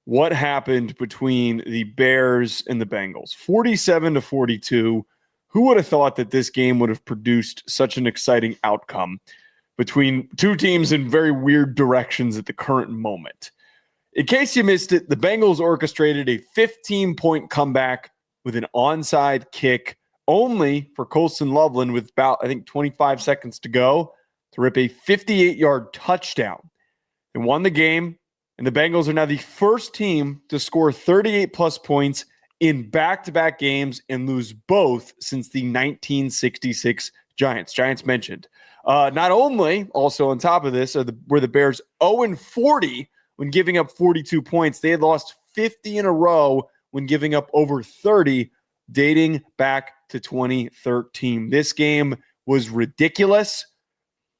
what happened between the Bears and the Bengals. 47-42. Who would have thought that this game would have produced such an exciting outcome between two teams in very weird directions at the current moment? In case you missed it, the Bengals orchestrated a 15-point comeback with an onside kick only for Colston Loveland with about, 25 seconds to go to rip a 58-yard touchdown and won the game. And the Bengals are now the first team to score 38-plus points in back-to-back games and lose both since the 1966 Giants. Giants mentioned. Not only, also on top of this, were the Bears 0-40 when giving up 42 points. They had lost 50 in a row when giving up over 30, dating back to 2013. This game was ridiculous.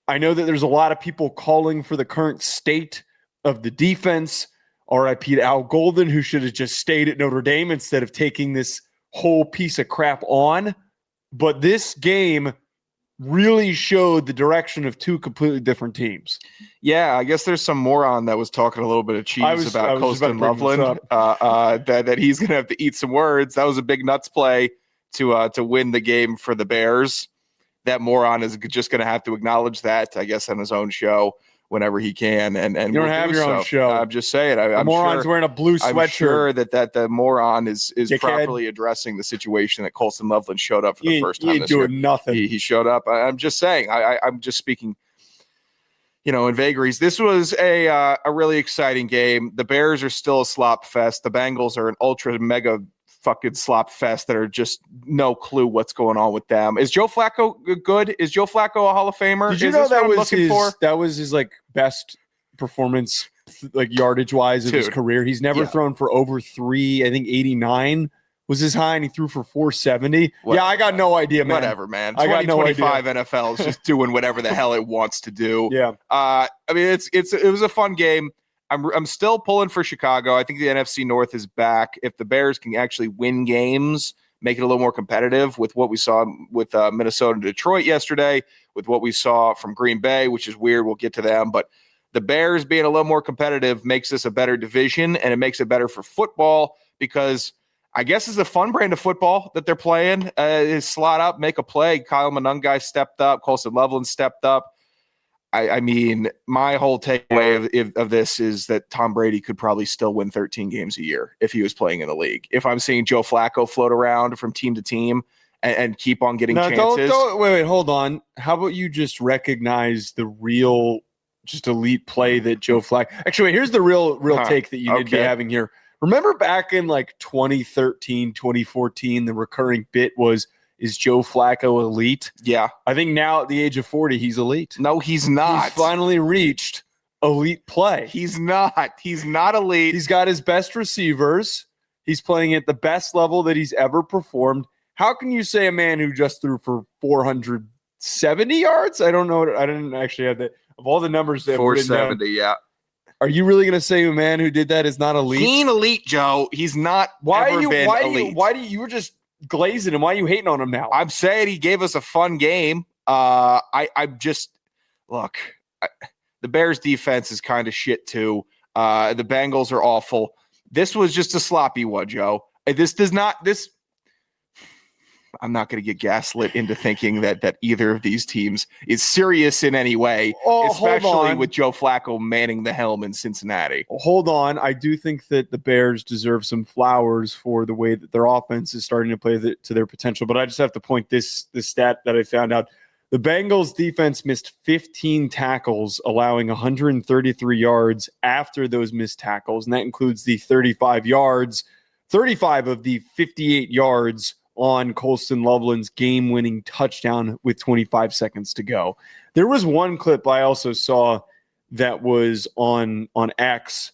I know that there's a lot of people calling for the current state of the defense. RIP to Al Golden, who should have just stayed at Notre Dame instead of taking this whole piece of crap on. But this game really showed the direction of two completely different teams. Yeah, I guess there's some moron that was talking a little bit of cheese about Colston Loveland, that he's going to have to eat some words. That was a big nuts play to win the game for the Bears. That moron is just going to have to acknowledge that, I guess, on his own show whenever he can. And you don't have your own show. I'm just saying. I'm moron's sure, wearing a blue sweatshirt. I'm sure that the moron is properly addressing the situation that Colston Loveland showed up for the first time this year. He ain't doing nothing. He showed up. I'm just saying. I'm just speaking, in vagaries. This was a really exciting game. The Bears are still a slop fest. The Bengals are an ultra mega fucking slop fest that are just no clue what's going on with them. Is Joe Flacco good? Is Joe Flacco a Hall of Famer? Did you know that was his like best performance, like yardage wise of his career? He's never thrown for over 89 was his high, and he threw for 470. Yeah, I got no idea, man. Whatever, man. 2025 NFL is just doing whatever the hell it wants to do. Yeah. I mean, it was a fun game. I'm still pulling for Chicago. I think the NFC North is back. If the Bears can actually win games, make it a little more competitive with what we saw with Minnesota and Detroit yesterday, with what we saw from Green Bay, which is weird. We'll get to them. But the Bears being a little more competitive makes this a better division, and it makes it better for football because I guess it's a fun brand of football that they're playing. Is slot up, make a play. Kyle Monangai stepped up. Colston Loveland stepped up. I mean, my whole takeaway of this is that Tom Brady could probably still win 13 games a year if he was playing in the league. If I'm seeing Joe Flacco float around from team to team and keep on getting chances. Wait, hold on. How about you just recognize the real, just elite play that Joe Flacco. Actually, here's the real take that you need to be having here. Remember back in like 2013, 2014, the recurring bit was, is Joe Flacco elite? Yeah. I think now at the age of 40, he's elite. No, he's not. He's finally reached elite play. He's not. He's not elite. He's got his best receivers. He's playing at the best level that he's ever performed. How can you say a man who just threw for 470 yards? I don't know. I didn't actually have that. Of all the numbers that 470, yeah. Are you really going to say a man who did that is not elite? He ain't elite, Joe. He's not elite. Why do you were just glazing him? Why are you hating on him now? I'm saying he gave us a fun game. I'm just look. The Bears defense is kind of shit too. The Bengals are awful. This was just a sloppy one, Joe. I'm not going to get gaslit into thinking that either of these teams is serious in any way, especially with Joe Flacco manning the helm in Cincinnati. Hold on. I do think that the Bears deserve some flowers for the way that their offense is starting to play to their potential. But I just have to point this stat that I found out. The Bengals defense missed 15 tackles, allowing 133 yards after those missed tackles. And that includes the 35 of the 58 yards on Colston Loveland's game-winning touchdown with 25 seconds to go. There was one clip I also saw that was on X.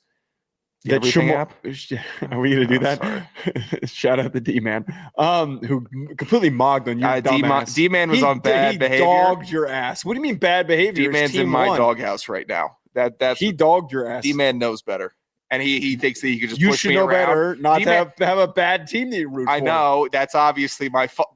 That app? Are we going to do that? Shout out to D-Man, who completely mogged on you. D-Man was on bad behavior. He dogged your ass. What do you mean bad behavior? D-Man's in my doghouse right now. He dogged your ass. D-Man knows better. And he thinks that he could just push me around. You should know better not to have a bad team that you root for. I know. That's obviously my fault.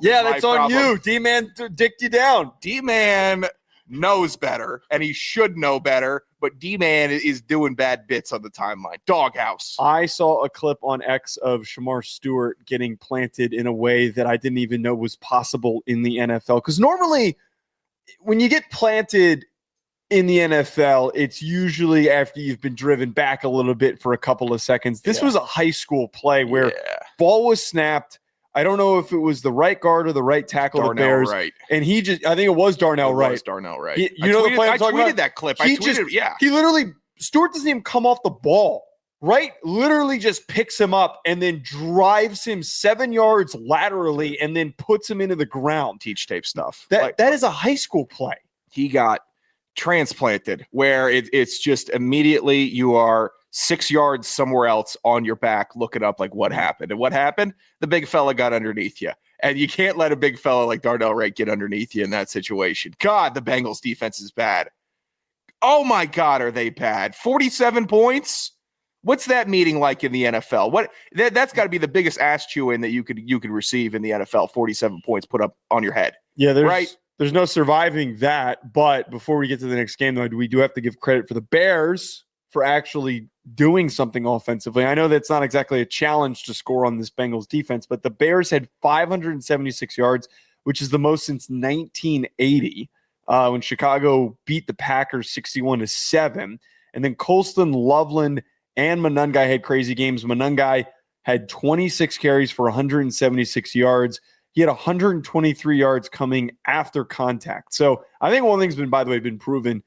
Yeah, that's on you. D-Man dicked you down. D-Man knows better, and he should know better, but D-Man is doing bad bits on the timeline. Doghouse. I saw a clip on X of Shamar Stewart getting planted in a way that I didn't even know was possible in the NFL. Because normally, when you get planted in the NFL, it's usually after you've been driven back a little bit for a couple of seconds. This was a high school play where ball was snapped. I don't know if it was the right guard or the right tackle of the Bears. Right. And I think it was Darnell Wright. I tweeted that clip. He literally, Stewart doesn't even come off the ball. Wright literally just picks him up and then drives him 7 yards laterally and then puts him into the ground. Teach tape stuff. That is a high school play. He got transplanted where it's just immediately you are 6 yards somewhere else on your back looking up like what happened. And what happened? The big fella got underneath you. And you can't let a big fella like Darnell Wright get underneath you in that situation. God, the Bengals defense is bad. Oh my God, are they bad? 47 points? What's that meeting like in the NFL? That's got to be the biggest ass chewing that you could receive in the NFL. 47 points put up on your head. Yeah, there's no surviving that. But before we get to the next game, though, we do have to give credit for the Bears for actually doing something offensively. I know that's not exactly a challenge to score on this Bengals defense, but the Bears had 576 yards, which is the most since 1980, when Chicago beat the Packers 61-7. And then Colston, Loveland, and Monangai had crazy games. Monangai had 26 carries for 176 yards. He had 123 yards coming after contact. So I think one thing's been proven.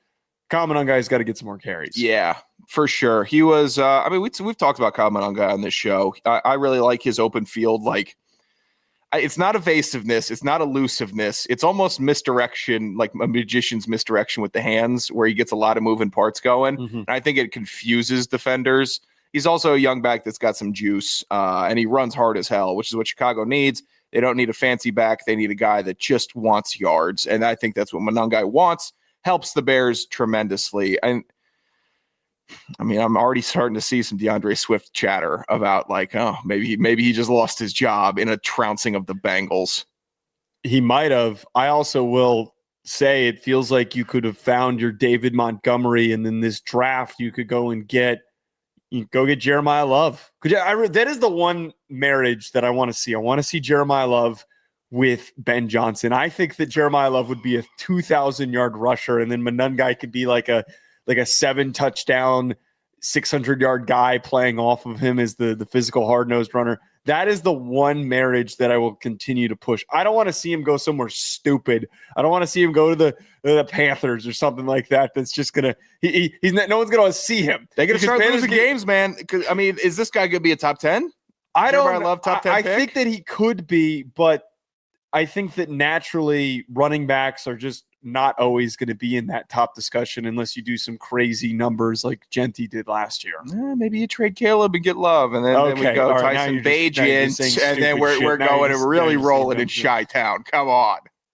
Kyle Monangai's got to get some more carries. Yeah, for sure. He was, we've talked about Kyle Monangai on this show. I really like his open field. It's not evasiveness. It's not elusiveness. It's almost misdirection, like a magician's misdirection with the hands, where he gets a lot of moving parts going. Mm-hmm. And I think it confuses defenders. He's also a young back that's got some juice, and he runs hard as hell, which is what Chicago needs. They don't need a fancy back. They need a guy that just wants yards. And I think that's what Monangai wants. Helps the Bears tremendously. And I'm already starting to see some DeAndre Swift chatter about maybe he just lost his job in a trouncing of the Bengals. He might have. I also will say it feels like you could have found your David Montgomery, and then this draft you could go get Jeremiah Love. That is the one marriage that I want to see. I want to see Jeremiah Love with Ben Johnson. I think that Jeremiah Love would be a 2,000-yard rusher, and then Monangai could be like a 7-touchdown, 600-yard guy playing off of him as the physical hard-nosed runner. That is the one marriage that I will continue to push. I don't want to see him go somewhere stupid. I don't want to see him go to the Panthers or something like that. That's just gonna he's not. No one's gonna see him. They're gonna start losing games, man. Is this guy gonna be a top 10? I don't. Love top 10. I think that he could be, but I think that naturally running backs are just not always going to be in that top discussion unless you do some crazy numbers like Genty did last year. Maybe you trade Caleb and get Love, and then we go Tyson Bagent, and then we're going and really rolling in Chi-Town. Come on.